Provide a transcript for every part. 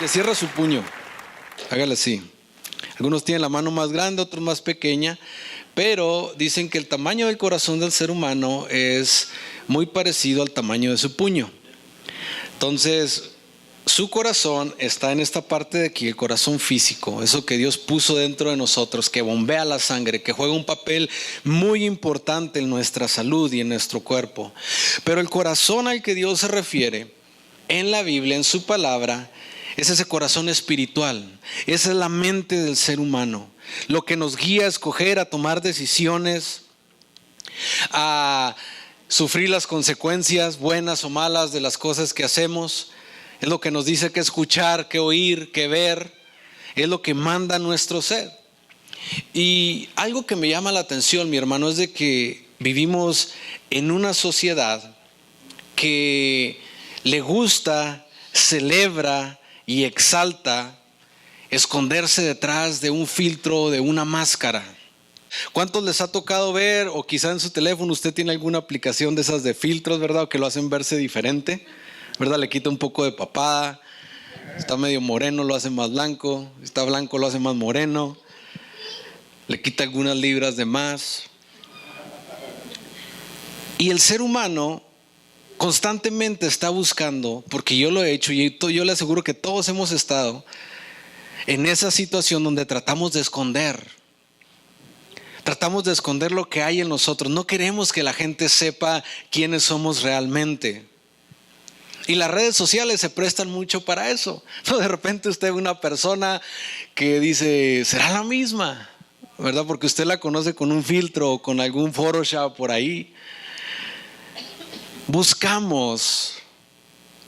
Le cierra su puño, hágale así. Algunos tienen la mano más grande, otros más pequeña, pero dicen que el tamaño del corazón del ser humano es muy parecido al tamaño de su puño. Entonces, su corazón está en esta parte de aquí, el corazón físico, eso que Dios puso dentro de nosotros, que bombea la sangre, que juega un papel muy importante en nuestra salud y en nuestro cuerpo. Pero el corazón al que Dios se refiere en la Biblia, en su palabra, es ese corazón espiritual. Esa es la mente del ser humano, lo que nos guía a escoger, a tomar decisiones, a sufrir las consecuencias buenas o malas de las cosas que hacemos. Es lo que nos dice qué escuchar, qué oír, qué ver. Es lo que manda nuestro ser. Y algo que me llama la atención, mi hermano, es de que vivimos en una sociedad que le gusta, celebra y exalta esconderse detrás de un filtro, de una máscara. ¿Cuántos les ha tocado ver, o quizá en su teléfono usted tiene alguna aplicación de esas de filtros, verdad? O que lo hacen verse diferente, ¿verdad? Le quita un poco de papada, está medio moreno, lo hace más blanco, está blanco, lo hace más moreno, le quita algunas libras de más. Y el ser humano constantemente está buscando, porque yo lo he hecho y yo le aseguro que todos hemos estado en esa situación donde tratamos de esconder lo que hay en nosotros. No queremos que la gente sepa quiénes somos realmente. Y las redes sociales se prestan mucho para eso. De repente usted ve una persona que dice, ¿será la misma? ¿Verdad? Porque usted la conoce con un filtro o con algún Photoshop por ahí. Buscamos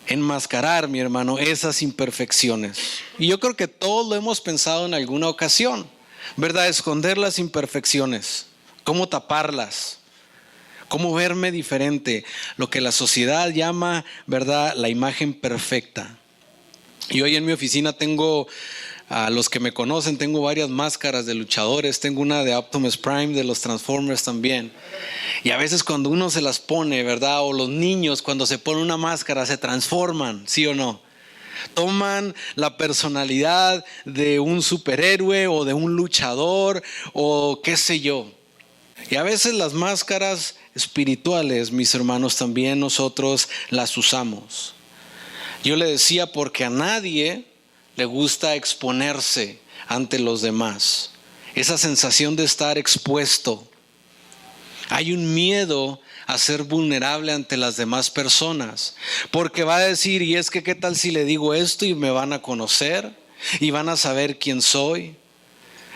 enmascarar, mi hermano, esas imperfecciones. Y yo creo que todos lo hemos pensado en alguna ocasión, ¿verdad? Esconder las imperfecciones, cómo taparlas, cómo verme diferente, lo que la sociedad llama, ¿verdad?, la imagen perfecta. Y hoy en mi oficina tengo, a los que me conocen, tengo varias máscaras de luchadores. Tengo una de Optimus Prime, de los Transformers también. Y a veces cuando uno se las pone, ¿verdad? O los niños cuando se ponen una máscara se transforman, ¿sí o no? Toman la personalidad de un superhéroe o de un luchador o qué sé yo. Y a veces las máscaras espirituales, mis hermanos, también nosotros las usamos. Yo le decía, porque a nadie le gusta exponerse ante los demás. Esa sensación de estar expuesto. Hay un miedo a ser vulnerable ante las demás personas, porque va a decir, y es que qué tal si le digo esto y me van a conocer y van a saber quién soy.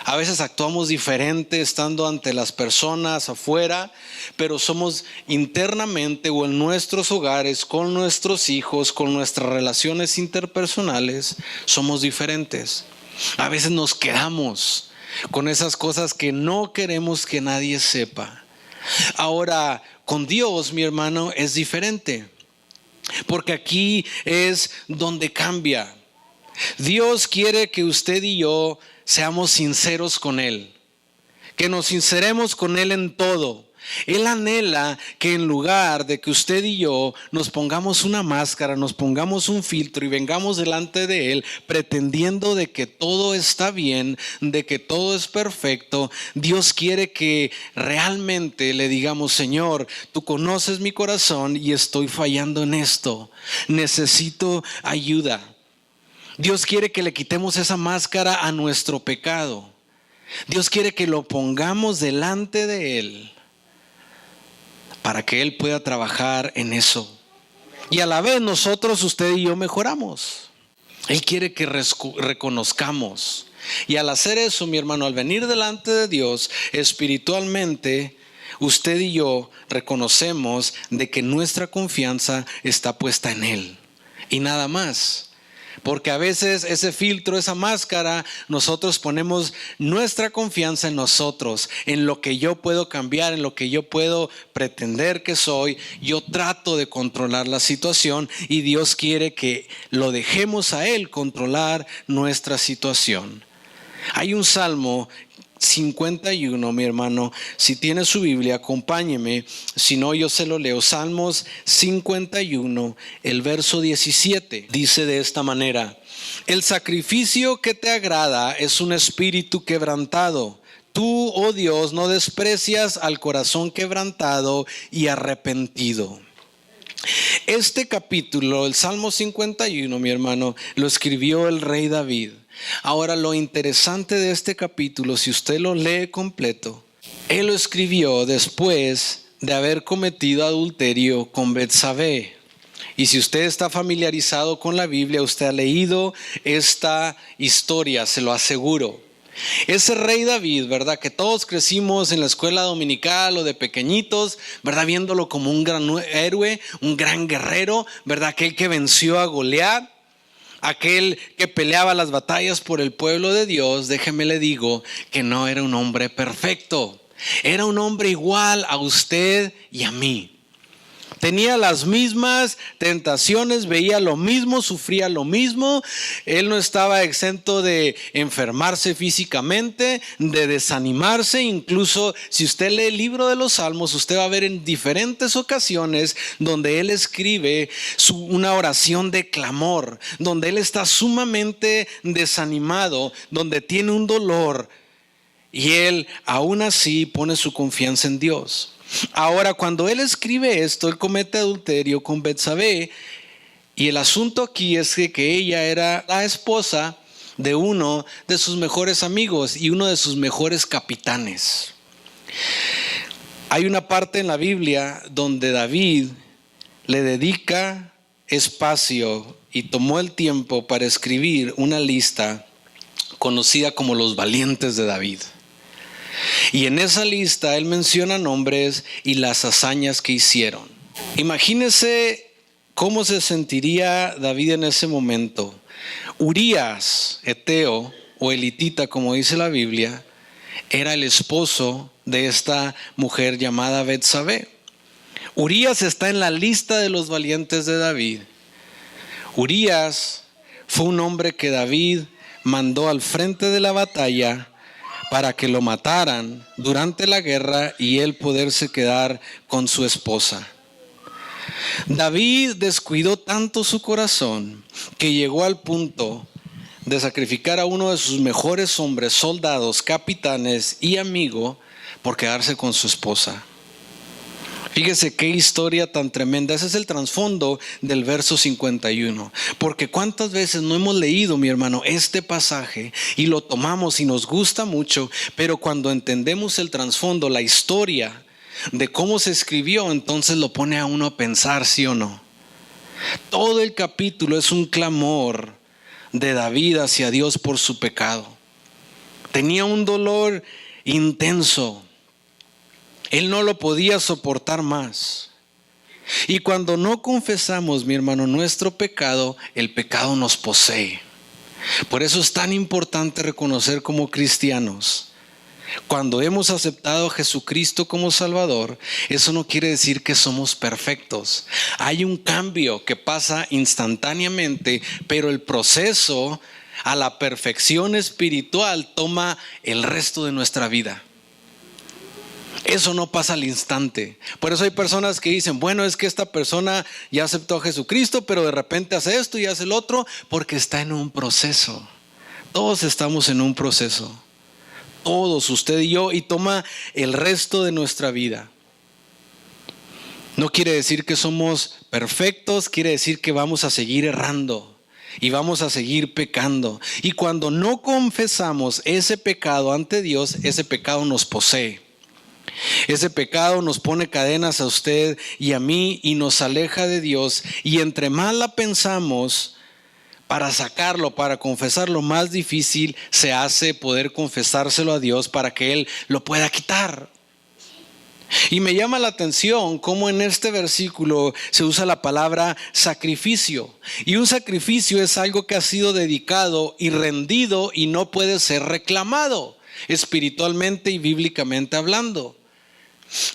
A veces actuamos diferente estando ante las personas afuera, pero somos internamente o en nuestros hogares, con nuestros hijos, con nuestras relaciones interpersonales, somos diferentes. A veces nos quedamos con esas cosas que no queremos que nadie sepa. Ahora, con Dios, mi hermano, es diferente, porque aquí es donde cambia. Dios quiere que usted y yo seamos sinceros con Él, que nos sinceremos con Él en todo. Él anhela que en lugar de que usted y yo nos pongamos una máscara, nos pongamos un filtro y vengamos delante de Él pretendiendo de que todo está bien, de que todo es perfecto, Dios quiere que realmente le digamos, Señor, tú conoces mi corazón y estoy fallando en esto, necesito ayuda. Dios quiere que le quitemos esa máscara a nuestro pecado. Dios quiere que lo pongamos delante de Él para que Él pueda trabajar en eso. Y a la vez nosotros, usted y yo, mejoramos. Él quiere que reconozcamos. Y al hacer eso, mi hermano, al venir delante de Dios espiritualmente, usted y yo reconocemos de que nuestra confianza está puesta en Él. Y nada más. Porque a veces ese filtro, esa máscara, nosotros ponemos nuestra confianza en nosotros, en lo que yo puedo cambiar, en lo que yo puedo pretender que soy. Yo trato de controlar la situación y Dios quiere que lo dejemos a Él controlar nuestra situación. Hay un salmo 51, mi hermano. Si tiene su Biblia, acompáñeme. Si no, yo se lo leo. Salmos 51, el verso 17. Dice de esta manera: el sacrificio que te agrada es un espíritu quebrantado. Tú, oh Dios, no desprecias al corazón quebrantado y arrepentido. Este capítulo, el Salmo 51, mi hermano, lo escribió el rey David. Ahora, lo interesante de este capítulo, si usted lo lee completo, él lo escribió después de haber cometido adulterio con Betsabé. Y si usted está familiarizado con la Biblia, usted ha leído esta historia, se lo aseguro. Ese rey David, ¿verdad? Que todos crecimos en la escuela dominical o de pequeñitos, ¿verdad? Viéndolo como un gran héroe, un gran guerrero, ¿verdad? Aquel que venció a Goliat, aquel que peleaba las batallas por el pueblo de Dios. Déjeme le digo que no era un hombre perfecto. Era un hombre igual a usted y a mí. Tenía las mismas tentaciones, veía lo mismo, sufría lo mismo. Él no estaba exento de enfermarse físicamente, de desanimarse. Incluso si usted lee el libro de los Salmos, usted va a ver en diferentes ocasiones donde él escribe una oración de clamor, donde él está sumamente desanimado, donde tiene un dolor, y él aún así pone su confianza en Dios. Ahora, cuando él escribe esto, él comete adulterio con Betsabé, y el asunto aquí es que ella era la esposa de uno de sus mejores amigos y uno de sus mejores capitanes. Hay una parte en la Biblia donde David le dedica espacio y tomó el tiempo para escribir una lista conocida como los valientes de David. Y en esa lista él menciona nombres y las hazañas que hicieron. Imagínese cómo se sentiría David en ese momento. Urías, eteo o elitita, como dice la Biblia, era el esposo de esta mujer llamada Betsabé. Urías está en la lista de los valientes de David. Urías fue un hombre que David mandó al frente de la batalla para que lo mataran durante la guerra y él poderse quedar con su esposa. David descuidó tanto su corazón que llegó al punto de sacrificar a uno de sus mejores hombres, soldados, capitanes y amigo por quedarse con su esposa. Fíjese qué historia tan tremenda. Ese es el trasfondo del verso 51. Porque cuántas veces no hemos leído, mi hermano, este pasaje y lo tomamos y nos gusta mucho, pero cuando entendemos el trasfondo, la historia de cómo se escribió, entonces lo pone a uno a pensar, ¿sí o no? Todo el capítulo es un clamor de David hacia Dios por su pecado. Tenía un dolor intenso. Él no lo podía soportar más. Y cuando no confesamos, mi hermano, nuestro pecado, el pecado nos posee. Por eso es tan importante reconocer como cristianos, cuando hemos aceptado a Jesucristo como Salvador, eso no quiere decir que somos perfectos. Hay un cambio que pasa instantáneamente, pero el proceso a la perfección espiritual toma el resto de nuestra vida. Eso no pasa al instante. Por eso hay personas que dicen, bueno, es que esta persona ya aceptó a Jesucristo, pero de repente hace esto y hace el otro, porque está en un proceso. Todos estamos en un proceso. Todos, usted y yo, y toma el resto de nuestra vida. No quiere decir que somos perfectos, quiere decir que vamos a seguir errando y vamos a seguir pecando. Y cuando no confesamos ese pecado ante Dios, ese pecado nos posee. Ese pecado nos pone cadenas a usted y a mí y nos aleja de Dios. Y entre más la pensamos, para sacarlo, para confesarlo, más difícil se hace poder confesárselo a Dios para que Él lo pueda quitar. Y me llama la atención cómo en este versículo se usa la palabra sacrificio. Y un sacrificio es algo que ha sido dedicado y rendido y no puede ser reclamado, espiritualmente y bíblicamente hablando.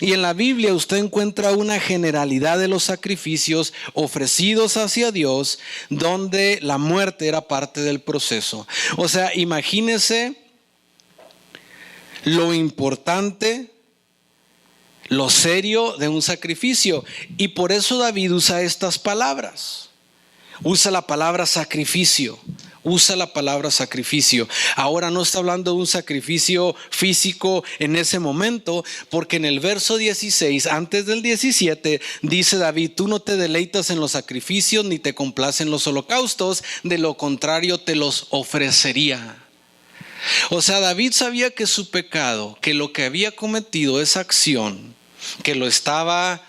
Y en la Biblia usted encuentra una generalidad de los sacrificios ofrecidos hacia Dios, donde la muerte era parte del proceso. O sea, imagínese lo importante, lo serio de un sacrificio. Y por eso David usa estas palabras. Usa la palabra sacrificio. Usa la palabra sacrificio. Ahora no está hablando de un sacrificio físico en ese momento, porque en el verso 16, antes del 17, dice David: tú no te deleitas en los sacrificios ni te complacen los holocaustos, de lo contrario te los ofrecería. O sea, David sabía que su pecado, que lo que había cometido, esa acción, que lo estaba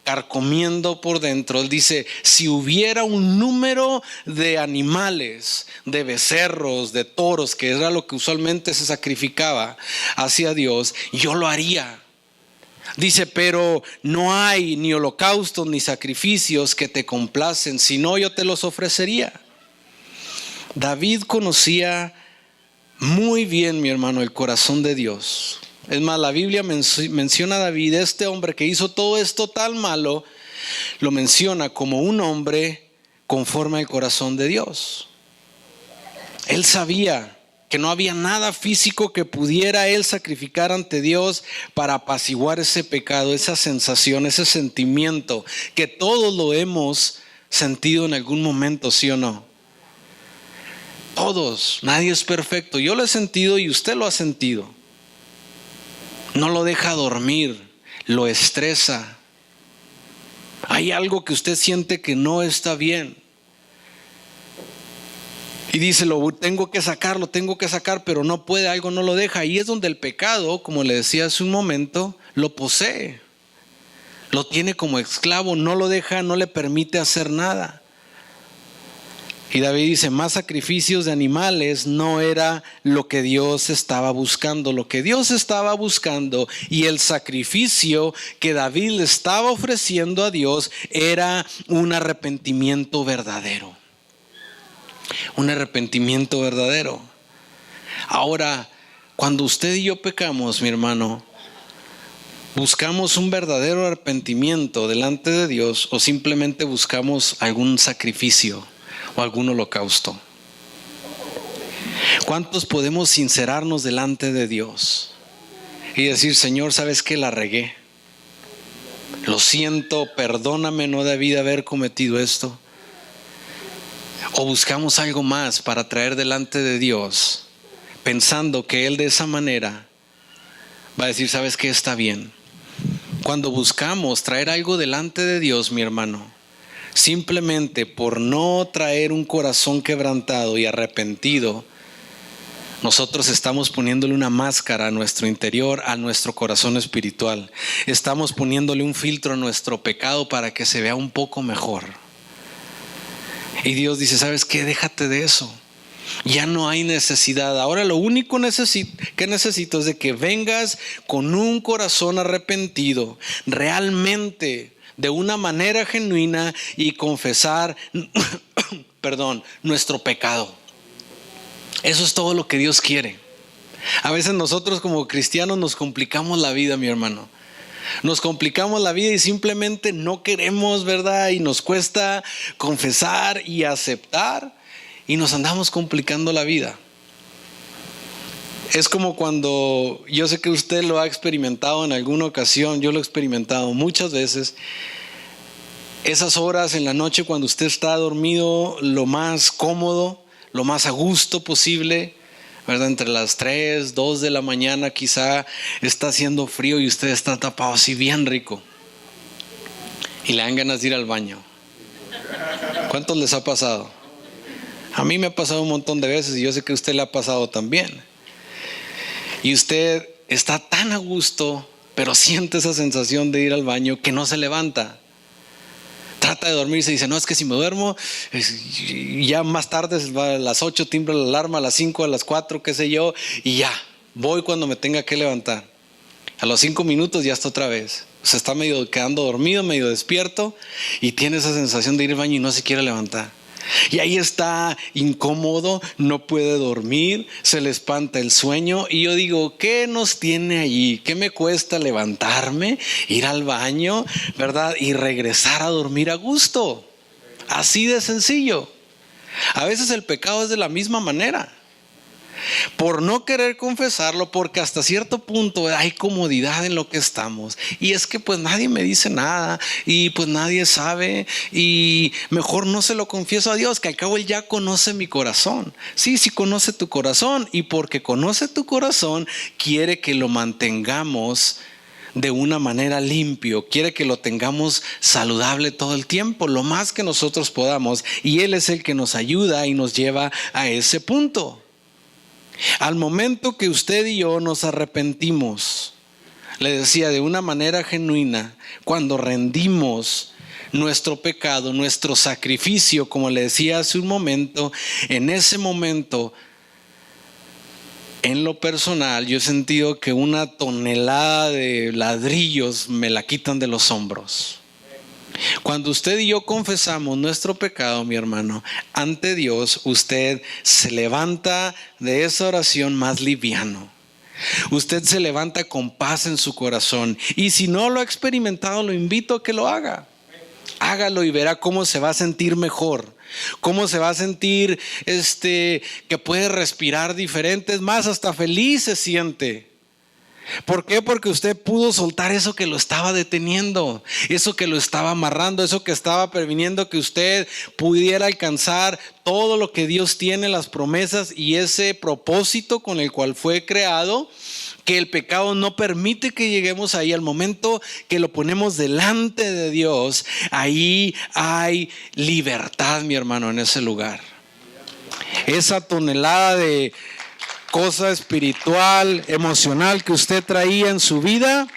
carcomiendo por dentro. Él dice: si hubiera un número de animales, de becerros, de toros, que era lo que usualmente se sacrificaba hacia Dios, yo lo haría. Dice: pero no hay ni holocaustos ni sacrificios que te complacen, sino yo te los ofrecería. David conocía muy bien, mi hermano, el corazón de Dios. Es más, la Biblia menciona a David, este hombre que hizo todo esto tan malo, lo menciona como un hombre conforme al corazón de Dios. Él sabía que no había nada físico que pudiera él sacrificar ante Dios para apaciguar ese pecado, esa sensación, ese sentimiento que todos lo hemos sentido en algún momento, ¿sí o no? Todos, nadie es perfecto. Yo lo he sentido y usted lo ha sentido. No lo deja dormir, lo estresa. Hay algo que usted siente que no está bien. Y dice: lo tengo que sacar, pero no puede, algo no lo deja. Ahí es donde el pecado, como le decía hace un momento, lo posee. Lo tiene como esclavo, no lo deja, no le permite hacer nada. Y David dice: más sacrificios de animales no era lo que Dios estaba buscando. Lo que Dios estaba buscando y el sacrificio que David le estaba ofreciendo a Dios era un arrepentimiento verdadero. Un arrepentimiento verdadero. Ahora, cuando usted y yo pecamos, mi hermano, ¿buscamos un verdadero arrepentimiento delante de Dios o simplemente buscamos algún sacrificio o algún holocausto? ¿Cuántos podemos sincerarnos delante de Dios y decir: Señor, ¿sabes qué? La regué. Lo siento, perdóname, no debí de haber cometido esto. O buscamos algo más para traer delante de Dios, pensando que Él de esa manera va a decir: ¿sabes qué? Está bien. Cuando buscamos traer algo delante de Dios, mi hermano, simplemente por no traer un corazón quebrantado y arrepentido, nosotros estamos poniéndole una máscara a nuestro interior, a nuestro corazón espiritual. Estamos poniéndole un filtro a nuestro pecado para que se vea un poco mejor. Y Dios dice: ¿sabes qué? Déjate de eso. Ya no hay necesidad. Ahora lo único que necesito es de que vengas con un corazón arrepentido, realmente, de una manera genuina, y confesar nuestro pecado. Eso es todo lo que Dios quiere. A veces nosotros como cristianos nos complicamos la vida, mi hermano. Nos complicamos la vida y simplemente no queremos, ¿verdad? Y nos cuesta confesar y aceptar, y nos andamos complicando la vida. Es como cuando, yo sé que usted lo ha experimentado en alguna ocasión, yo lo he experimentado muchas veces. Esas horas en la noche cuando usted está dormido lo más cómodo, lo más a gusto posible, ¿verdad? Entre las 3, 2 de la mañana quizá está haciendo frío y usted está tapado así bien rico. Y le dan ganas de ir al baño. ¿Cuántos les ha pasado? A mí me ha pasado un montón de veces y yo sé que a usted le ha pasado también. Y usted está tan a gusto, pero siente esa sensación de ir al baño que no se levanta. Trata de dormirse y dice: no, es que si me duermo, ya más tarde, a las 8 timbra la alarma, a las 5, a las 4, qué sé yo, y ya, voy cuando me tenga que levantar. A los 5 minutos ya está otra vez. Se está medio quedando dormido, medio despierto, y tiene esa sensación de ir al baño y no se quiere levantar. Y ahí está incómodo, no puede dormir, se le espanta el sueño. Y yo digo: ¿qué nos tiene allí? ¿Qué me cuesta levantarme, ir al baño, verdad? Y regresar a dormir a gusto. Así de sencillo. A veces el pecado es de la misma manera. por no querer confesarlo, porque hasta cierto punto hay comodidad en lo que estamos. Y es que pues nadie me dice nada y pues nadie sabe y mejor no se lo confieso a Dios, que al cabo Él ya conoce mi corazón. Sí, sí conoce tu corazón, y porque conoce tu corazón quiere que lo mantengamos de una manera limpio, quiere que lo tengamos saludable todo el tiempo, lo más que nosotros podamos, y Él es el que nos ayuda y nos lleva a ese punto. Al momento que usted y yo nos arrepentimos, le decía, de una manera genuina, cuando rendimos nuestro pecado, nuestro sacrificio, como le decía hace un momento, en ese momento, en lo personal, yo he sentido que una tonelada de ladrillos me la quitan de los hombros. Cuando usted y yo confesamos nuestro pecado, mi hermano, ante Dios, usted se levanta de esa oración más liviano. Usted se levanta con paz en su corazón. Y si no lo ha experimentado, lo invito a que lo haga. Hágalo y verá cómo se va a sentir mejor. Cómo se va a sentir que puede respirar diferente. Es más, hasta feliz se siente. ¿Por qué? Porque usted pudo soltar eso que lo estaba deteniendo, eso que lo estaba amarrando, eso que estaba previniendo que usted pudiera alcanzar todo lo que Dios tiene, las promesas y ese propósito con el cual fue creado, que el pecado no permite que lleguemos ahí. Al momento que lo ponemos delante de Dios, ahí hay libertad, mi hermano, en ese lugar. Esa tonelada de cosa espiritual, emocional que usted traía en su vida,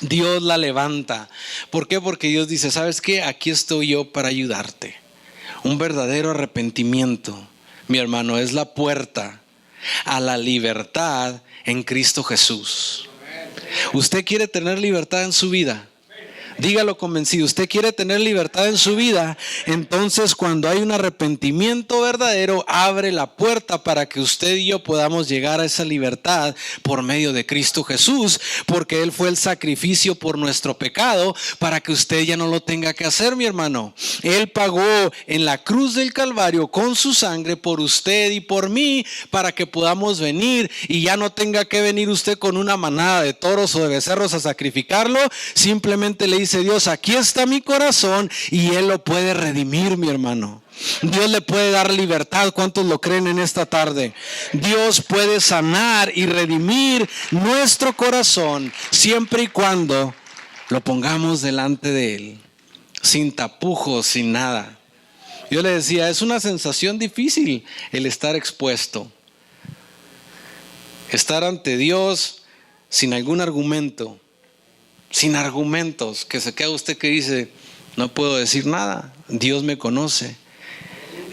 Dios la levanta. ¿Por qué? Porque Dios dice, ¿sabes qué? Aquí estoy yo para ayudarte. Un verdadero arrepentimiento, mi hermano, es la puerta a la libertad en Cristo Jesús. ¿Usted quiere tener libertad en su vida? Dígalo convencido. ¿Usted quiere tener libertad en su vida? Entonces, cuando hay un arrepentimiento verdadero, abre la puerta para que usted y yo podamos llegar a esa libertad por medio de Cristo Jesús, porque Él fue el sacrificio por nuestro pecado para que usted ya no lo tenga que hacer, mi hermano. Él pagó en la cruz del Calvario con su sangre por usted y por mí, para que podamos venir y ya no tenga que venir usted con una manada de toros o de becerros a sacrificarlo. Simplemente le dice Dios, aquí está mi corazón, y Él lo puede redimir, mi hermano. Dios le puede dar libertad. ¿Cuántos lo creen en esta tarde? Dios puede sanar y redimir nuestro corazón siempre y cuando lo pongamos delante de Él, sin tapujos, sin nada. Yo le decía, es una sensación difícil el estar expuesto, estar ante Dios sin algún argumento, sin argumentos, que se queda usted que dice, no puedo decir nada, Dios me conoce.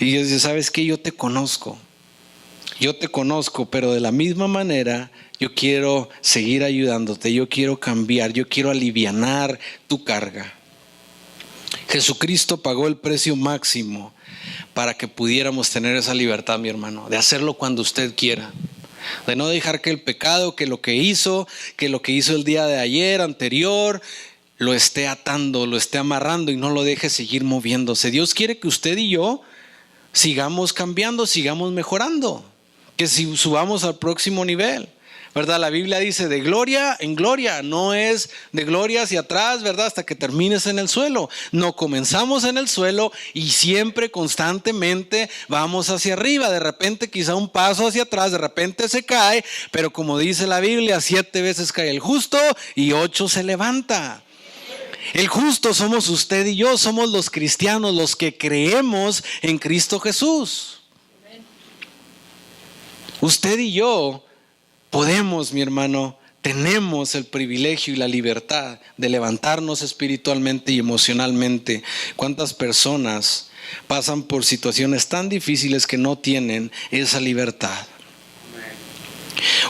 Y Dios dice, ¿sabes qué? Yo te conozco, pero de la misma manera yo quiero seguir ayudándote, yo quiero cambiar, yo quiero alivianar tu carga. Jesucristo pagó el precio máximo para que pudiéramos tener esa libertad, mi hermano, de hacerlo cuando usted quiera. De no dejar que el pecado, que lo que hizo el día de ayer, anterior, lo esté atando, lo esté amarrando y no lo deje seguir moviéndose. Dios quiere que usted y yo sigamos cambiando, sigamos mejorando, que subamos al próximo nivel, ¿verdad? La Biblia dice de gloria en gloria, no es de gloria hacia atrás, ¿verdad? Hasta que termines en el suelo. No, comenzamos en el suelo y siempre, constantemente vamos hacia arriba. De repente quizá un paso hacia atrás, de repente se cae, pero como dice la Biblia, 7 veces cae el justo y 8 se levanta. El justo somos usted y yo, somos los cristianos, los que creemos en Cristo Jesús. Usted y yo podemos, mi hermano, tenemos el privilegio y la libertad de levantarnos espiritualmente y emocionalmente. ¿Cuántas personas pasan por situaciones tan difíciles que no tienen esa libertad?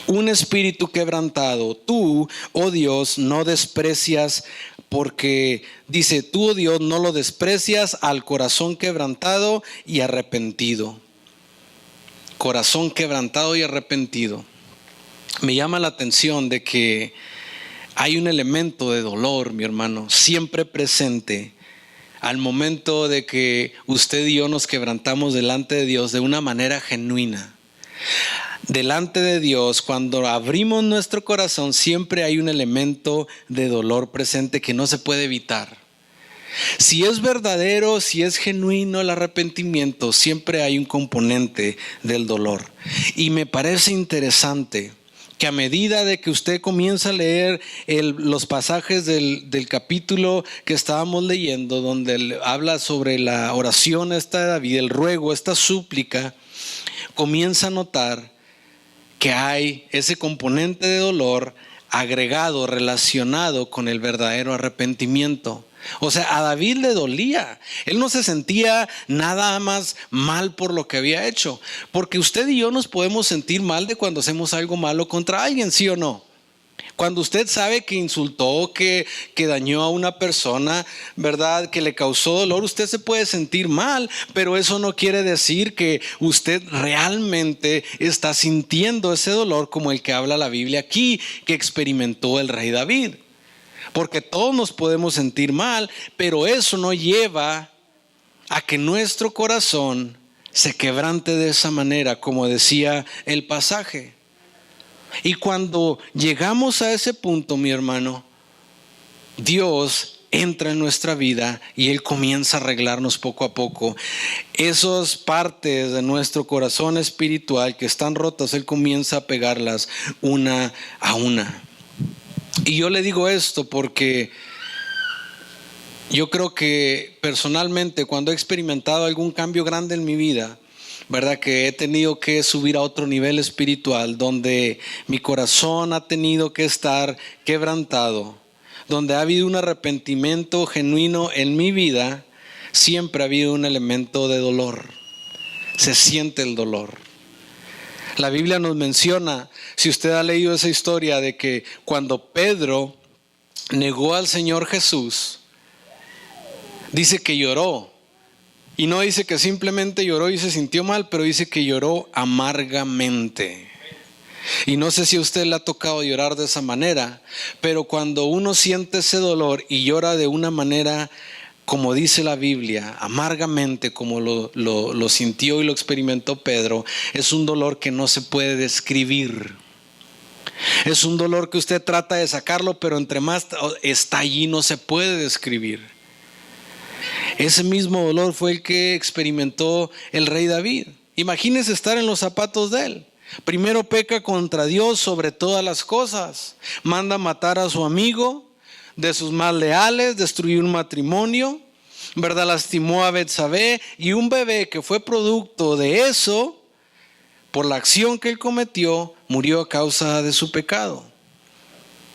Un espíritu quebrantado, tú, oh Dios, no desprecias, porque dice, tú, oh Dios, no lo desprecias al corazón quebrantado y arrepentido. Corazón quebrantado y arrepentido. Me llama la atención de que hay un elemento de dolor, mi hermano, siempre presente al momento de que usted y yo nos quebrantamos delante de Dios de una manera genuina. delante de Dios, cuando abrimos nuestro corazón, siempre hay un elemento de dolor presente que no se puede evitar. Si es verdadero, si es genuino el arrepentimiento, siempre hay un componente del dolor. Y me parece interesante que a medida de que usted comienza a leer los pasajes del capítulo que estábamos leyendo, donde habla sobre la oración esta de David, el ruego, esta súplica, comienza a notar que hay ese componente de dolor agregado, relacionado con el verdadero arrepentimiento. O sea, a David le dolía. Él no se sentía nada más mal por lo que había hecho. Porque usted y yo nos podemos sentir mal de cuando hacemos algo malo contra alguien, ¿sí o no? Cuando usted sabe que insultó, que dañó a una persona, ¿verdad? Que le causó dolor, usted se puede sentir mal, pero eso no quiere decir que usted realmente está sintiendo ese dolor como el que habla la Biblia aquí, que experimentó el rey David. Porque todos nos podemos sentir mal, pero eso no lleva a que nuestro corazón se quebrante de esa manera, como decía el pasaje. Y cuando llegamos a ese punto, mi hermano, Dios entra en nuestra vida y Él comienza a arreglarnos poco a poco. Esas partes de nuestro corazón espiritual que están rotas, Él comienza a pegarlas una a una. Y yo le digo esto porque yo creo que personalmente cuando he experimentado algún cambio grande en mi vida, ¿verdad? Que he tenido que subir a otro nivel espiritual, donde mi corazón ha tenido que estar quebrantado, donde ha habido un arrepentimiento genuino en mi vida, siempre ha habido un elemento de dolor. Se siente el dolor. La Biblia nos menciona, si usted ha leído esa historia, de que cuando Pedro negó al Señor Jesús, dice que lloró. Y no dice que simplemente lloró y se sintió mal, pero dice que lloró amargamente. Y no sé si a usted le ha tocado llorar de esa manera, pero cuando uno siente ese dolor y llora de una manera, como dice la Biblia, amargamente, como lo sintió y lo experimentó Pedro, es un dolor que no se puede describir. Es un dolor que usted trata de sacarlo, pero entre más está allí no se puede describir. Ese mismo dolor fue el que experimentó el rey David. Imagínese estar en los zapatos de él. Primero peca contra Dios sobre todas las cosas. Manda matar a su amigo, de sus más leales, destruyó un matrimonio, ¿verdad? Lastimó a Betsabé, y un bebé que fue producto de eso, por la acción que él cometió, murió a causa de su pecado.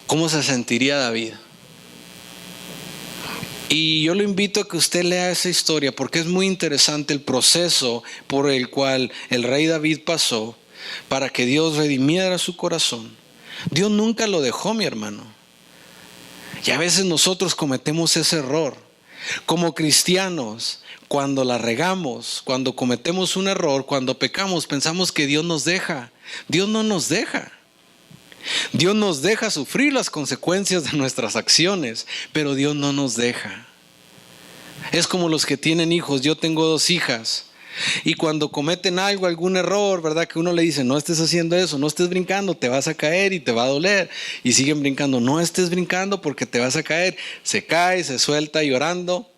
¿Cómo se sentiría David? Y yo lo invito a que usted lea esa historia porque es muy interesante el proceso por el cual el rey David pasó para que Dios redimiera su corazón. Dios nunca lo dejó, mi hermano. Y a veces nosotros cometemos ese error. Como cristianos, cuando la regamos, cuando cometemos un error, cuando pecamos, pensamos que Dios nos deja. Dios no nos deja. Dios nos deja sufrir las consecuencias de nuestras acciones, pero Dios no nos deja. Es como los que tienen hijos. Yo tengo 2 hijas. Y cuando cometen algún error, ¿verdad? Que uno le dice, no estés haciendo eso, no estés brincando, te vas a caer y te va a doler. Y siguen brincando, no estés brincando porque te vas a caer. Se cae, se suelta llorando.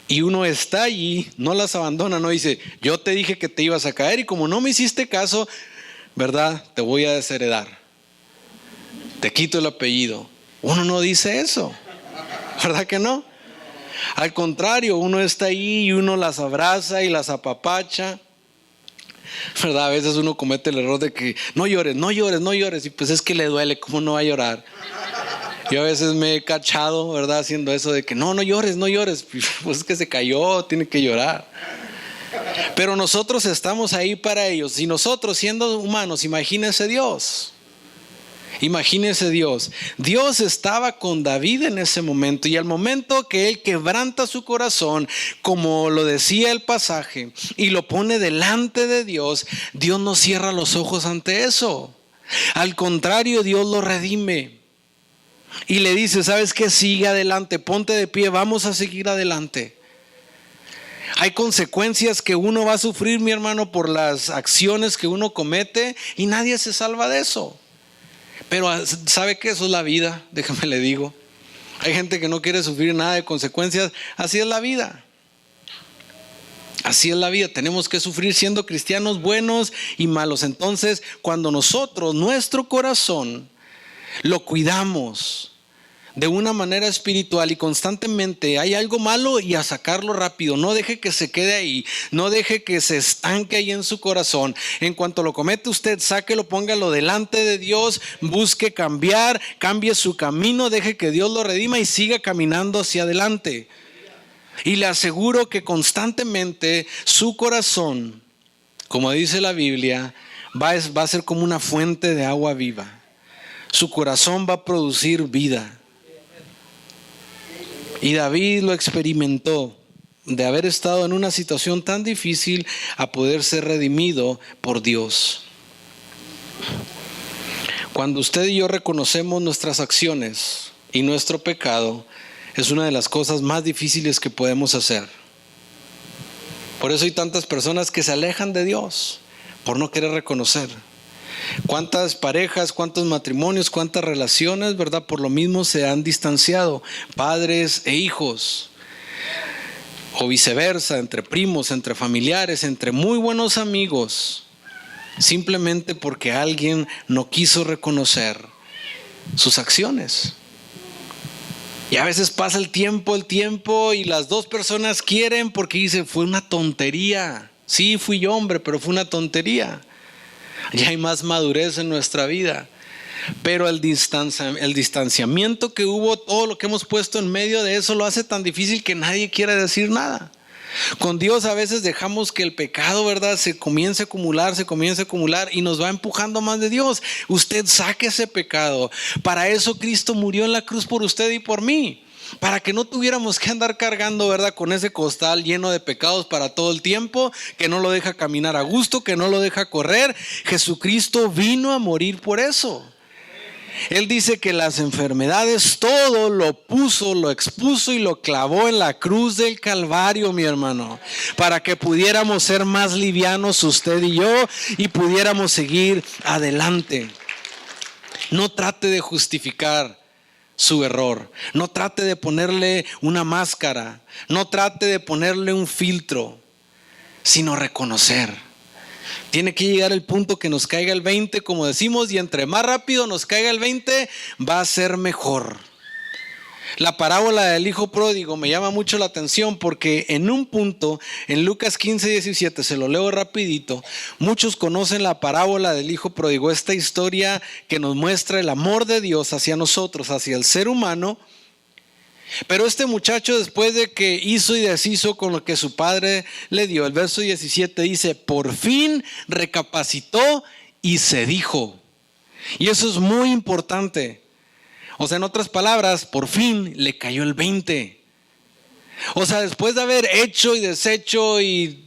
Y uno está allí, no las abandona, no dice, yo te dije que te ibas a caer y como no me hiciste caso, ¿verdad? Te voy a desheredar. Te quito el apellido. Uno no dice eso, ¿verdad que no? Al contrario, uno está ahí y uno las abraza y las apapacha, ¿verdad? A veces uno comete el error de que no llores, no llores, no llores. Y pues es que le duele, ¿cómo no va a llorar? Yo a veces me he cachado, ¿verdad? Haciendo eso de que no llores, no llores. Pues es que se cayó, tiene que llorar. Pero nosotros estamos ahí para ellos. Y nosotros siendo humanos, imagínese Dios. Imagínese Dios. Dios estaba con David en ese momento y al momento que él quebranta su corazón, como lo decía el pasaje, y lo pone delante de Dios, Dios no cierra los ojos ante eso. Al contrario, Dios lo redime y le dice, ¿sabes qué? Sigue adelante, ponte de pie, vamos a seguir adelante. Hay consecuencias que uno va a sufrir, mi hermano, por las acciones que uno comete, y nadie se salva de eso. Pero ¿sabe qué? Eso es la vida, déjame le digo. Hay gente que no quiere sufrir nada de consecuencias. Así es la vida. Así es la vida. Tenemos que sufrir siendo cristianos buenos y malos. Entonces, cuando nosotros, nuestro corazón, lo cuidamos de una manera espiritual y constantemente hay algo malo, y a sacarlo rápido, no deje que se quede ahí, no deje que se estanque ahí en su corazón. En cuanto lo comete usted, sáquelo, póngalo delante de Dios, busque cambiar, cambie su camino, deje que Dios lo redima y siga caminando hacia adelante. Y le aseguro que constantemente su corazón, como dice la Biblia, va a ser como una fuente de agua viva. Su corazón va a producir vida. Y David lo experimentó, de haber estado en una situación tan difícil a poder ser redimido por Dios. Cuando usted y yo reconocemos nuestras acciones y nuestro pecado, es una de las cosas más difíciles que podemos hacer. Por eso hay tantas personas que se alejan de Dios, por no querer reconocer. ¿Cuántas parejas, cuántos matrimonios, cuántas relaciones, verdad? Por lo mismo se han distanciado, padres e hijos, o viceversa, entre primos, entre familiares, entre muy buenos amigos, simplemente porque alguien no quiso reconocer sus acciones. Y a veces pasa el tiempo y las dos personas quieren porque dicen, fue una tontería. Sí, fui yo, hombre, pero fue una tontería. Ya hay más madurez en nuestra vida. Pero el distanciamiento que hubo, todo lo que hemos puesto en medio de eso, lo hace tan difícil que nadie quiere decir nada. Con Dios a veces dejamos que el pecado, ¿verdad?, se comience a acumular y nos va empujando más de Dios. Usted saque ese pecado. Para eso Cristo murió en la cruz por usted y por mí. Para que no tuviéramos que andar cargando, ¿verdad?, con ese costal lleno de pecados para todo el tiempo, que no lo deja caminar a gusto, que no lo deja correr. Jesucristo vino a morir por eso. Él dice que las enfermedades todo lo puso, lo expuso y lo clavó en la cruz del Calvario, mi hermano, para que pudiéramos ser más livianos usted y yo y pudiéramos seguir adelante. No trate de justificar su error, no trate de ponerle una máscara, no trate de ponerle un filtro, sino reconocer. Tiene que llegar el punto que nos caiga el 20, como decimos, y entre más rápido nos caiga el 20, va a ser mejor. La parábola del hijo pródigo me llama mucho la atención porque en un punto, en Lucas 15:17, se lo leo rapidito, muchos conocen la parábola del hijo pródigo, esta historia que nos muestra el amor de Dios hacia nosotros, hacia el ser humano. Pero este muchacho, después de que hizo y deshizo con lo que su padre le dio, el verso 17 dice, por fin recapacitó y se dijo. Y eso es muy importante. O sea, en otras palabras, por fin le cayó el 20. O sea, después de haber hecho y deshecho y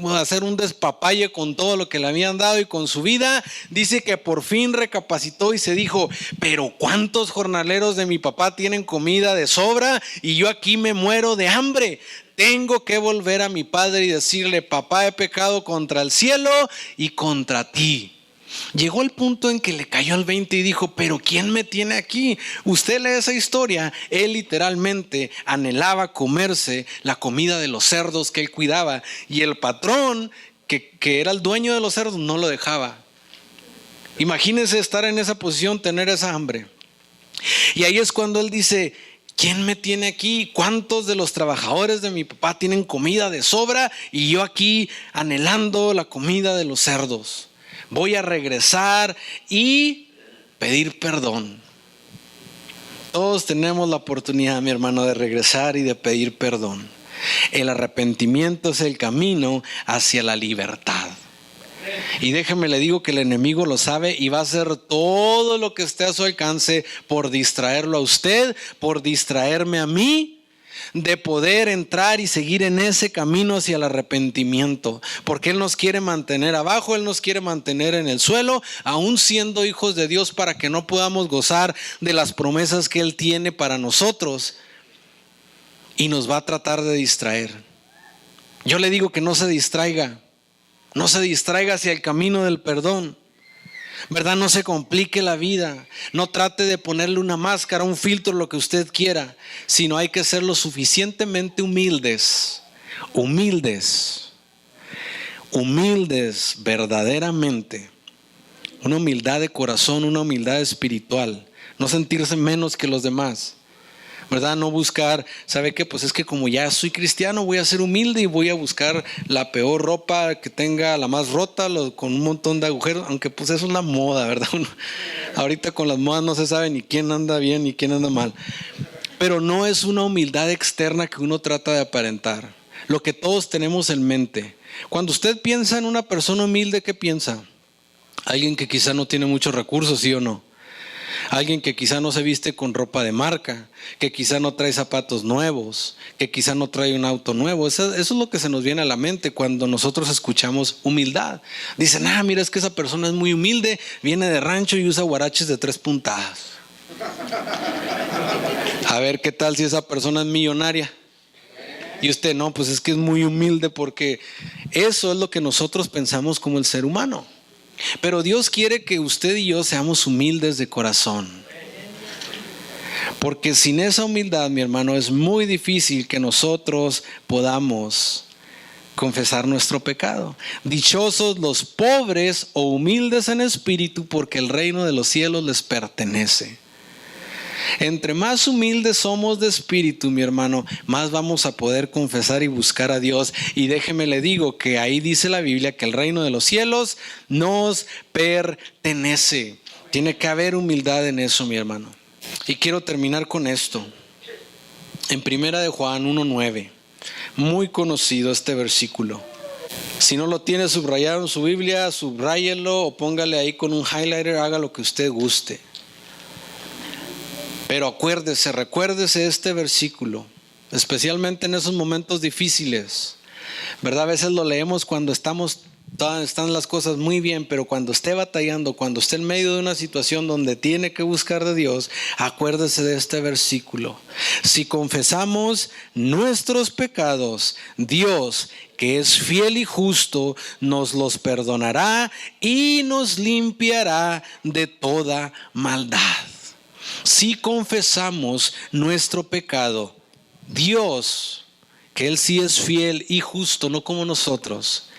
hacer un despapalle con todo lo que le habían dado y con su vida, dice que por fin recapacitó y se dijo, pero ¿cuántos jornaleros de mi papá tienen comida de sobra y yo aquí me muero de hambre? Tengo que volver a mi padre y decirle, papá, he pecado contra el cielo y contra ti. Llegó el punto en que le cayó el 20 y dijo, pero ¿quién me tiene aquí? Usted lee esa historia, él literalmente anhelaba comerse la comida de los cerdos que él cuidaba, y el patrón que era el dueño de los cerdos no lo dejaba. Imagínense estar en esa posición, tener esa hambre. Y ahí es cuando él dice, ¿quién me tiene aquí? ¿Cuántos de los trabajadores de mi papá tienen comida de sobra y yo aquí anhelando la comida de los cerdos? Voy a regresar y pedir perdón. Todos tenemos la oportunidad, mi hermano, de regresar y de pedir perdón. El arrepentimiento es el camino hacia la libertad. Y déjeme le digo que el enemigo lo sabe y va a hacer todo lo que esté a su alcance por distraerlo a usted, por distraerme a mí, de poder entrar y seguir en ese camino hacia el arrepentimiento, porque Él nos quiere mantener abajo, Él nos quiere mantener en el suelo, aún siendo hijos de Dios, para que no podamos gozar de las promesas que Él tiene para nosotros, y nos va a tratar de distraer. Yo le digo que no se distraiga hacia el camino del perdón. ¿Verdad? No se complique la vida. No trate de ponerle una máscara, un filtro, lo que usted quiera. Sino hay que ser lo suficientemente humildes verdaderamente. Una humildad de corazón, una humildad espiritual. No sentirse menos que los demás. ¿Verdad? No buscar, ¿sabe qué? Pues es que como ya soy cristiano, voy a ser humilde y voy a buscar la peor ropa que tenga, la más rota, con un montón de agujeros, aunque pues eso es la moda, ¿verdad? Ahorita con las modas no se sabe ni quién anda bien ni quién anda mal. Pero no es una humildad externa que uno trata de aparentar. Lo que todos tenemos en mente. Cuando usted piensa en una persona humilde, ¿qué piensa? Alguien que quizá no tiene muchos recursos, ¿sí o no? Alguien que quizá no se viste con ropa de marca, que quizá no trae zapatos nuevos, que quizá no trae un auto nuevo. Eso es lo que se nos viene a la mente cuando nosotros escuchamos humildad. Dicen, mira, es que esa persona es muy humilde, viene de rancho y usa huaraches de 3 puntadas. A ver, ¿qué tal si esa persona es millonaria? Y usted, no, pues es que es muy humilde, porque eso es lo que nosotros pensamos como el ser humano. Pero Dios quiere que usted y yo seamos humildes de corazón. Porque sin esa humildad, mi hermano, es muy difícil que nosotros podamos confesar nuestro pecado. Dichosos los pobres o humildes en espíritu, porque el reino de los cielos les pertenece. Entre más humildes somos de espíritu, mi hermano, más vamos a poder confesar y buscar a Dios. Y déjeme le digo que ahí dice la Biblia que el reino de los cielos nos pertenece. Tiene que haber humildad en eso, mi hermano. Y quiero terminar con esto. En 1 de Juan 1:9, muy conocido este versículo. Si no lo tiene subrayado en su Biblia, subráyelo o póngale ahí con un highlighter, haga lo que usted guste. Pero recuérdese este versículo, especialmente en esos momentos difíciles, ¿verdad? A veces lo leemos cuando están las cosas muy bien, pero cuando esté batallando, cuando esté en medio de una situación donde tiene que buscar de Dios, acuérdese de este versículo. Si confesamos nuestros pecados, Dios, que es fiel y justo, nos los perdonará y nos limpiará de toda maldad. Si confesamos nuestro pecado, Dios, que Él sí es fiel y justo, no como nosotros,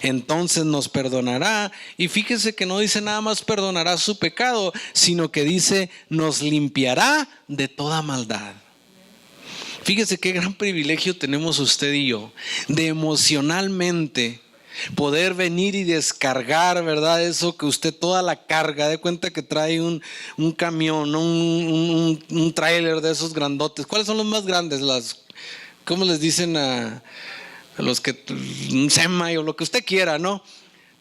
entonces nos perdonará. Y fíjese que no dice nada más perdonará su pecado, sino que dice nos limpiará de toda maldad. Fíjese qué gran privilegio tenemos usted y yo de emocionalmente poder venir y descargar, ¿verdad? Eso que usted, toda la carga, de cuenta que trae un camión, un tráiler de esos grandotes. ¿Cuáles son los más grandes? ¿Cómo les dicen a los que, un semi o lo que usted quiera, ¿no?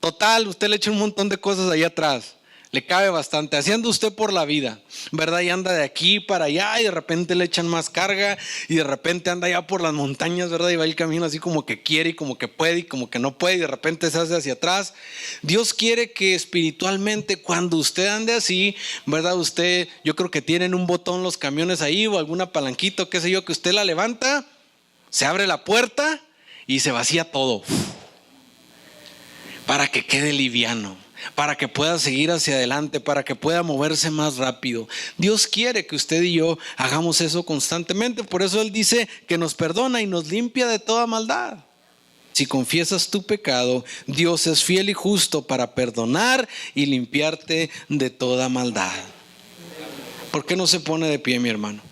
Total, usted le echa un montón de cosas ahí atrás. Le cabe bastante, haciendo usted por la vida, ¿verdad? Y anda de aquí para allá y de repente le echan más carga y de repente anda allá por las montañas, ¿verdad? Y va el camino así como que quiere y como que puede y como que no puede y de repente se hace hacia atrás. Dios quiere que espiritualmente cuando usted ande así, ¿verdad? Yo creo que tienen un botón los camiones ahí o alguna palanquita, qué sé yo, que usted la levanta, se abre la puerta y se vacía todo para que quede liviano, para que pueda seguir hacia adelante, para que pueda moverse más rápido. Dios quiere que usted y yo hagamos eso constantemente. Por eso Él dice que nos perdona y nos limpia de toda maldad. Si confiesas tu pecado, Dios es fiel y justo para perdonar y limpiarte de toda maldad. ¿Por qué no se pone de pie, mi hermano?